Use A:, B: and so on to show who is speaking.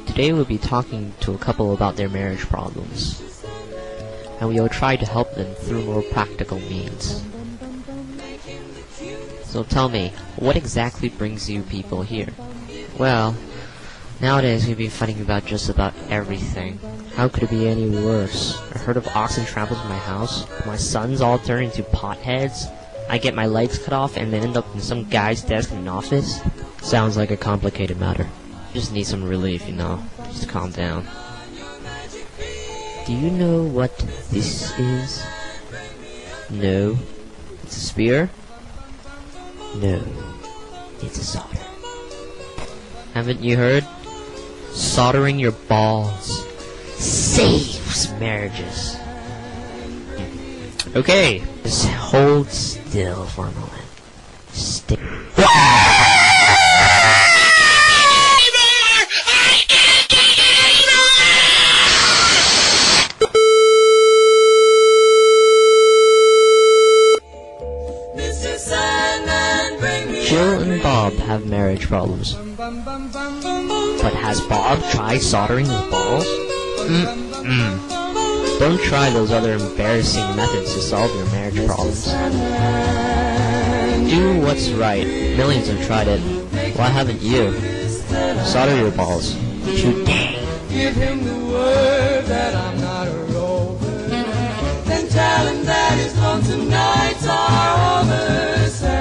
A: Today we'll be talking to a couple about their marriage problems, and we will try to help them through more practical means. So tell me, what exactly brings you people here? Well, nowadays we've been fighting about just about everything. How could it be any worse? A herd of oxen travels my house, my sons all turn into potheads, I get my legs cut off and then end up in some guy's desk in an office? Sounds like a complicated matter. Just need some relief, you know. Just calm down. Do you know what this is? No. It's a spear? No. It's a solder. Haven't you heard? Soldering your balls saves marriages. Okay, just hold still for a moment. Stay. Jill and Bob have marriage problems. But has Bob tried soldering his balls? Don't try those other embarrassing methods to solve your marriage problems. Do what's right. Millions have tried it. Why haven't you? Solder your balls. Today. Give him the word that I'm not a rover. Then tell him that his lonesome nights are over.